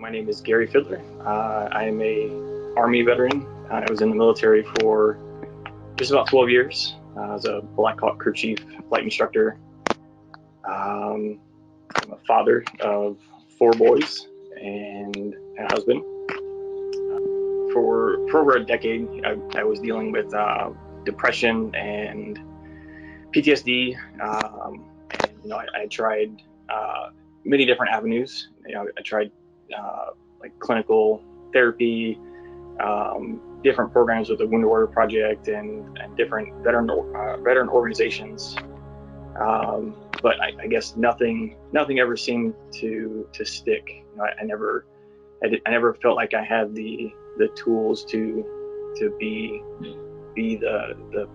My name is Gary Fidler. I am a Army veteran. I was in the military for just about 12 years. I was a Black Hawk crew chief, flight instructor. I'm a father of 4 boys and a husband. For over a decade, I was dealing with depression and PTSD. I tried many different avenues. I tried like clinical therapy, different programs with the Wounded Warrior Project and different veteran organizations. But I guess nothing ever seemed to stick. I never felt like I had the tools to be the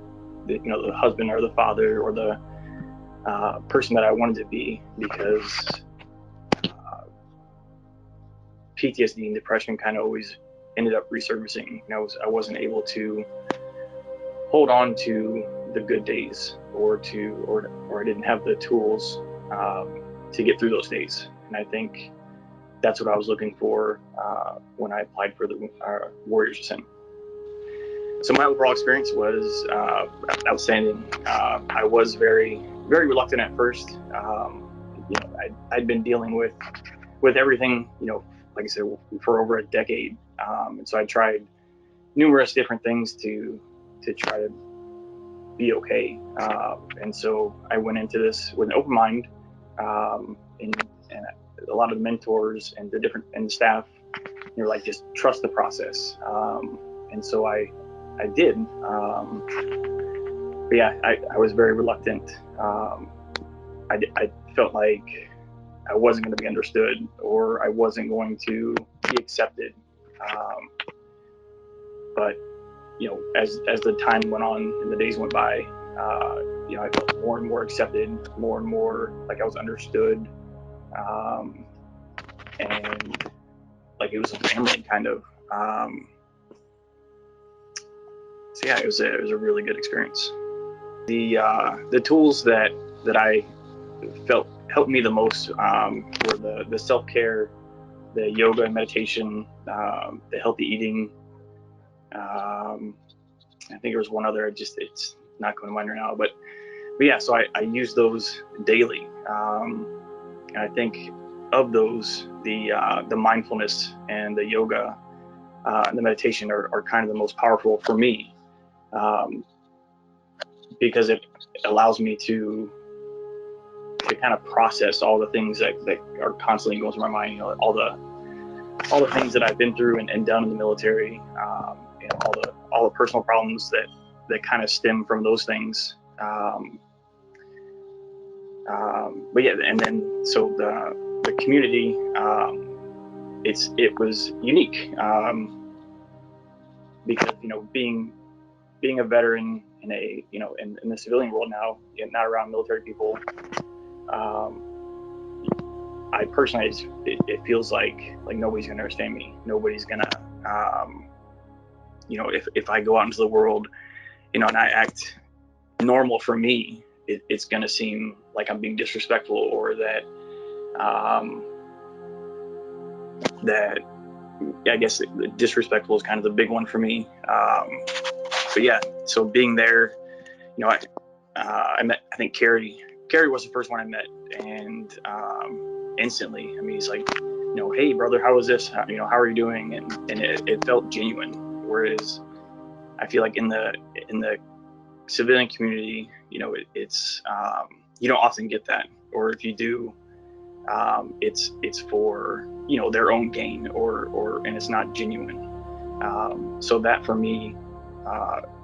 husband or the father or the person that I wanted to be, because PTSD and depression kind of always ended up resurfacing. I wasn't able to hold on to the good days, or I didn't have the tools to get through those days. And I think that's what I was looking for when I applied for the Warriors Ascent. So my overall experience was outstanding. I was very, very reluctant at first. I'd been dealing with everything, like I said, for over a decade. And so I tried numerous different things to try to be okay. And so I went into this with an open mind, and a lot of the mentors and the staff, like, just trust the process. And so I did. But yeah, I was very reluctant. I felt like I wasn't going to be understood, or I wasn't going to be accepted. But as the time went on and the days went by, I felt more and more accepted, more and more like I was understood, and like it was a family kind of. So yeah, it was a really good experience. The tools that I felt helped me the most were the self-care, the yoga and meditation, the healthy eating. I think there was one other, it's not going to mind right now, but yeah, so I use those daily. And I think of those, the mindfulness and the yoga and the meditation are kind of the most powerful for me, because it allows me to kind of process all the things that are constantly going through my mind. All the things that I've been through and done in the military, all the personal problems that kind of stem from those things. But yeah, and then so the community, it was unique, because being a veteran in a in the civilian world now, not around military people. I personally, it feels like nobody's gonna understand me. Nobody's gonna, if I go out into the world, and I act normal for me, it's gonna seem like I'm being disrespectful, or that I guess disrespectful is kind of the big one for me. But yeah, so being there, I met, I think Carrie was the first one I met, and instantly, he's like, hey brother, how was this? How are you doing? And it felt genuine. Whereas I feel like in the civilian community, it's you don't often get that, or if you do, it's for their own gain, or and it's not genuine. So that for me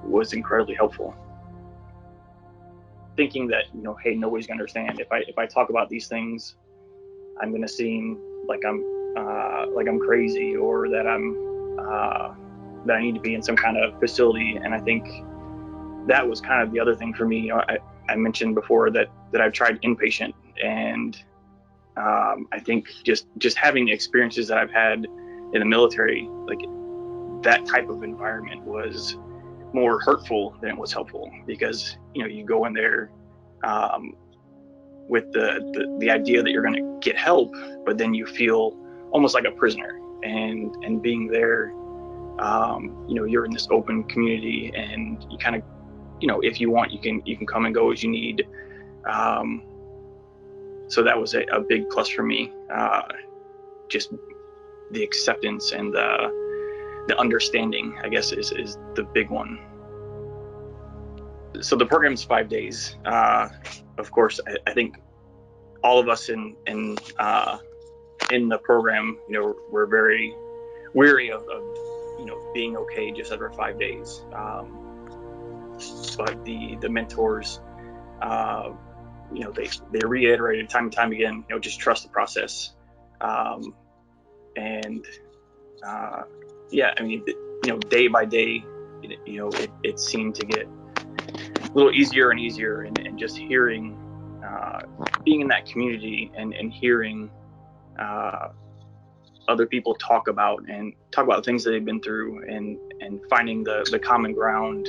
was incredibly helpful. Thinking that hey, nobody's gonna understand if I talk about these things, I'm gonna seem like I'm crazy, or that that I need to be in some kind of facility. And I think that was kind of the other thing for me. I mentioned before that I've tried inpatient, and I think just having the experiences that I've had in the military, like that type of environment was more hurtful than it was helpful, because you go in there with the idea that you're going to get help, but then you feel almost like a prisoner, and being there, you're in this open community, and you kind of, if you want, you can come and go as you need. So that was a big plus for me, just the acceptance and the understanding, I guess, is the big one. So the program's 5 days. Of course, I think all of us in the program, we're very weary of being okay just after 5 days. But the mentors, they reiterated time and time again, just trust the process. Day by day, it seemed to get a little easier and easier, and just hearing, being in that community and hearing other people talk about the things that they've been through, and finding the common ground,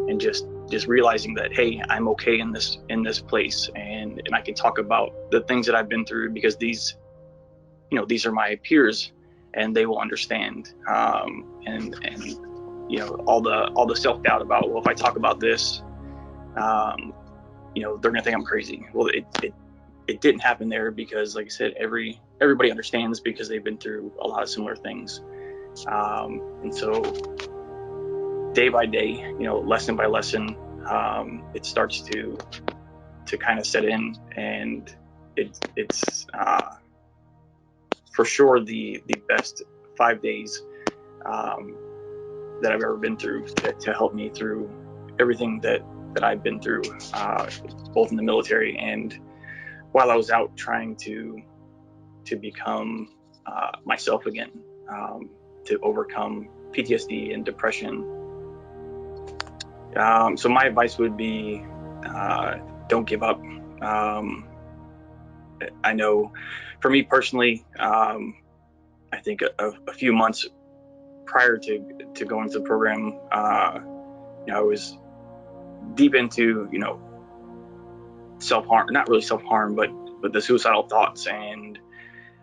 and just realizing that, hey, I'm okay in this place, and I can talk about the things that I've been through, because these are my peers, and they will understand. And all the self-doubt about, well, if I talk about this, they're gonna think I'm crazy. Well, it didn't happen there, because, like I said, everybody understands, because they've been through a lot of similar things. And so day by day, lesson by lesson, it starts to kind of set in, and it's for sure the best 5 days that I've ever been through, to help me through everything that I've been through, both in the military and while I was out trying to become myself again, to overcome PTSD and depression. So my advice would be, don't give up. I know for me personally, I think a few months prior to going to the program, I was deep into, self-harm, not really self-harm, but the suicidal thoughts. And,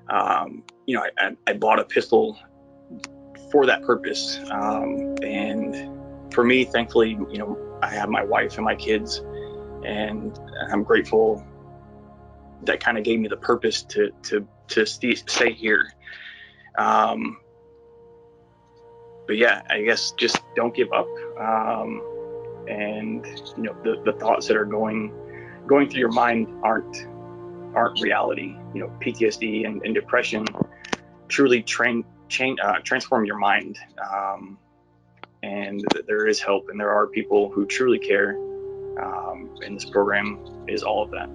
I bought a pistol for that purpose. And for me, thankfully, I have my wife and my kids, and I'm grateful that kind of gave me the purpose to stay here. But yeah, I guess just don't give up. And the thoughts that are going through your mind aren't reality. PTSD and depression truly transform your mind. And there is help, and there are people who truly care. And this program is all of that.